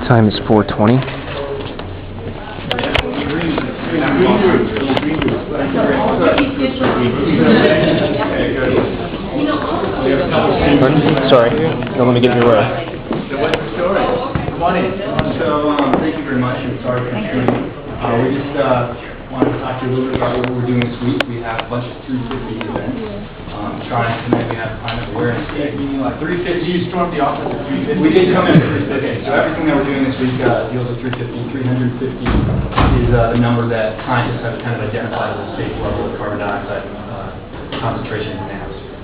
Time is 4:20. Sorry, don't let me get in your way. So what's the story? Come on in. So thank you very much, and sorry for intruding. We just wanted to talk to you a little bit about what we're doing this week. We have a bunch of 350 events. Trying to connect, we have climate awareness. Meaning like 350, you stormed the office at 350? We did come in at 350. Okay, so everything that we're doing this week deals with 350. 350 is the number that scientists have kind of identified as a safe level of carbon dioxide concentration in the atmosphere.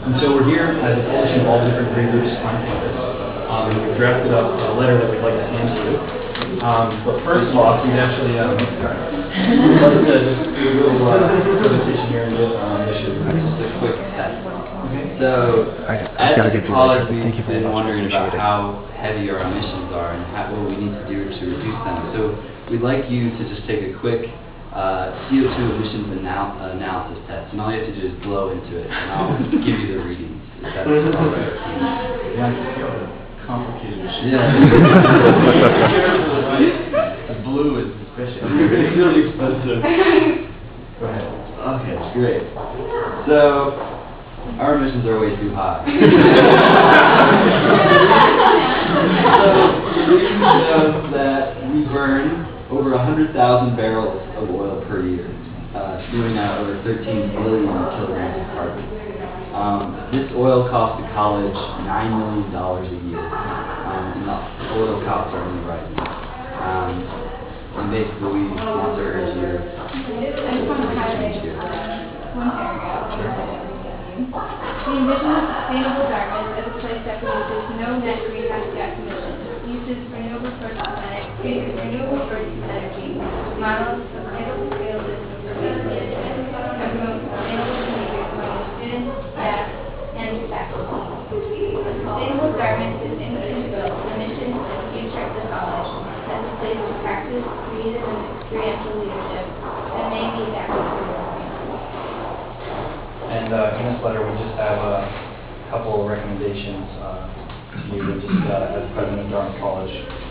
And so we're here as a coalition of all different grade groups on campus. We've drafted up a letter that we'd like to hand to you. But first of all, we'd actually we'd like to just do a little presentation here and get just a quick test. Okay. So, as a college, we've been wondering about how heavy our emissions are and what we need to do to reduce them. So, we'd like you to just take a quick CO2 emissions analysis test, and all you have to do is blow into it, and I'll give you the readings. If that's all right. Yeah. Complicated. Yeah. The blue is suspicious. It's really expensive. Go ahead. Okay, great. So, our emissions are way too high. So, the reading shows that we burn over 100,000 barrels of oil per year, spewing out over 13 billion kilograms of carbon. This oil costs the college $9 million a year, and the oil costs are only rising. And basically, we want to urge you to change here. One paragraph. We envision a sustainable environment as a place that produces no net greenhouse gas emissions, uses renewable sources of energy, models a sustainable scale system for waste management, and promotes sustainable behaviors among students, staff, and faculty. A sustainable environment is integral to the mission and future of the college as a place to practice creative and experiential leadership that may be adapted to the world. And in this letter, we just have a couple of recommendations to you. And just as president of Dartmouth College,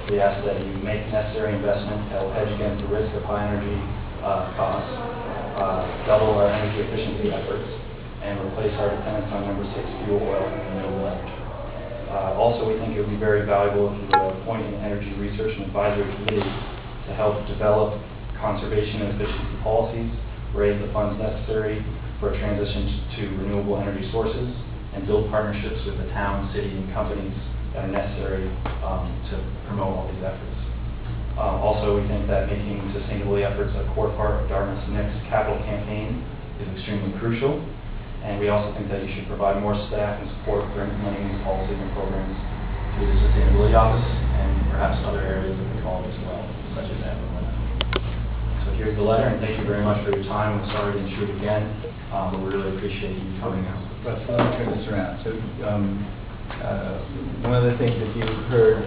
we ask that you make necessary investment that will hedge against the risk of high energy costs, double our energy efficiency efforts, and replace our dependence on number 6 fuel oil and renewable energy. Also, we think it would be very valuable if you would appoint an energy research and advisory committee to help develop conservation and efficiency policies, raise the funds necessary for a transition to renewable energy sources, and build partnerships with the town, city, and companies that are necessary to promote all these efforts. Also, we think that making sustainability efforts a core part of Dartmouth's next capital campaign is extremely crucial. And we also think that you should provide more staff and support for implementing these policies and programs through the Sustainability Office and perhaps other areas of the college as well, such as that. So here's the letter, and thank you very much for your time. We're sorry to intrude again, but we really appreciate you coming out. Let's turn this around. So one of the things that you heard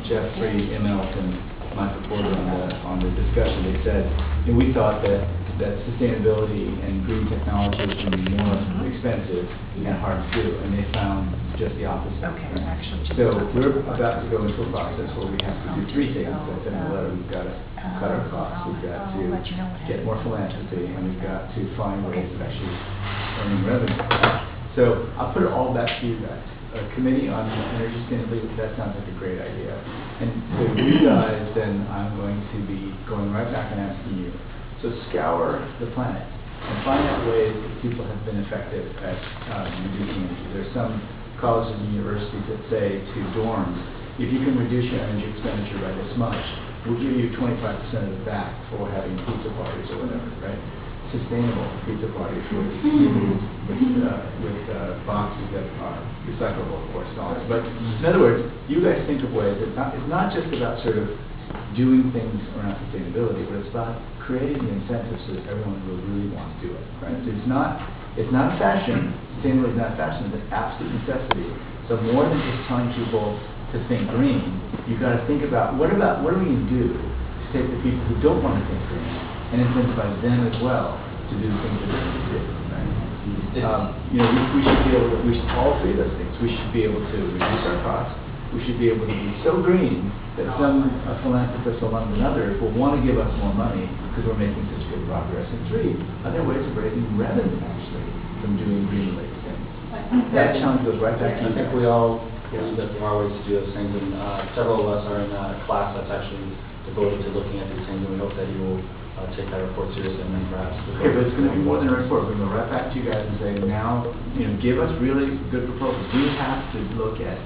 Jeffrey Immelt and Mike Porter on the discussion, they said, we thought that sustainability and green technology is going to be more expensive and hard to do, and they found just the opposite. Okay, actually. So we're about to go into a process where we have to do 3 things. That's in the letter. We've got to cut our costs, we've got to get more philanthropy, and we've got to find ways of actually earning revenue. So I'll put it all back to you guys. A committee on energy sustainability, that sounds like a great idea. And so you guys, then I'm going to be going right back and asking you. So scour the planet and find out ways that people have been effective at reducing energy. There's some colleges and universities that say to dorms, if you can reduce your energy expenditure by this much, we'll give you 25% of it back for having pizza parties or whatever, right? Sustainable pizza parties with boxes that are recyclable, of course, dollars. But in other words, you guys think of ways. It's not just about sort of doing things around sustainability, but it's about creating the incentives so that everyone will really want to do it, right? So it's not a fashion. Sustainability is not a fashion. It's an absolute necessity. So more than just telling people to think green, you've got to think about what are we going to do to take the people who don't want to think green and incentivize them as well to do the things that they need to do, right? We should be able to, all 3 of those things. We should be able to reduce our costs, we should be able to be so green that some philanthropists along another will want to give us more money because we're making such good progress. And 3, are there ways of raising revenue actually from doing green-related things? That challenge goes right back to I you think guys. we all believe that there are ways to do those things, and several of us are in a class that's actually devoted to looking at these things, and we hope that you will take that report seriously and then perhaps... Okay, but it's going to be more than a report. We're going to go right back to you guys and say, now, give us really good proposals. We have to look at,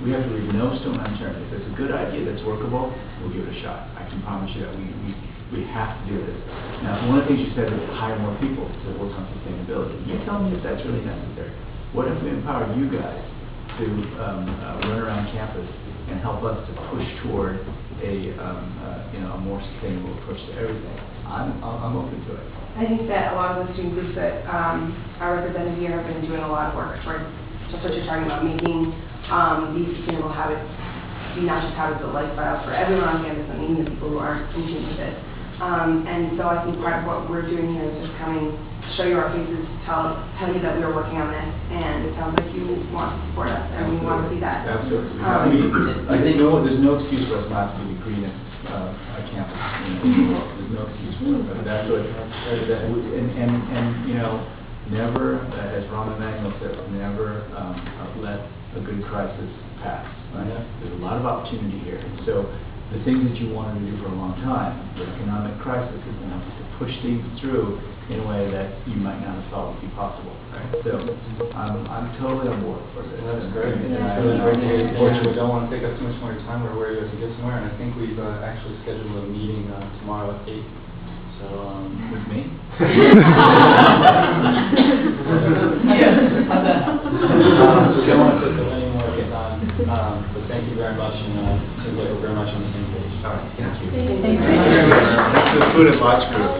we have to leave no stone unturned. If it's a good idea that's workable, we'll give it a shot. I can promise you that we have to do this. Now, one of the things you said is hire more people to work on sustainability. You tell me if that's really necessary. What if we empower you guys to run around campus and help us to push toward a more sustainable approach to everything? I'm open to it. I think that a lot of the student groups that are represented here have been doing a lot of work towards just what you're talking about, making these sustainable habits be not just habits but lifestyles for everyone on campus and even the people who aren't in tune with it. And so I think part of what we're doing here is just coming, show you our faces, tell you that we are working on this, and it sounds like you want to support us, and we want to see that. Absolutely. I think there's no excuse for us not to be the greenest campus in the world. There's no excuse for it. But that's what, never, as Rahm Emanuel said, never let a good crisis pass. Right? There's a lot of opportunity here. And so the things that you wanted to do for a long time, the economic crisis is going to push things through in a way that you might not have thought would be possible. Right? So I'm totally on board for this. That's great. And It's really great to hear. Unfortunately, we don't want to take up too much more of your time. We're worried you guys to get somewhere, and I think we've actually scheduled a meeting tomorrow at 8. So, with me? Don't want to take up any more of your time, but thank you very much, and it seems like we're very much on the same page. All right. Thank you. Thank you. Thank you very much. Thanks to the food and lodge group.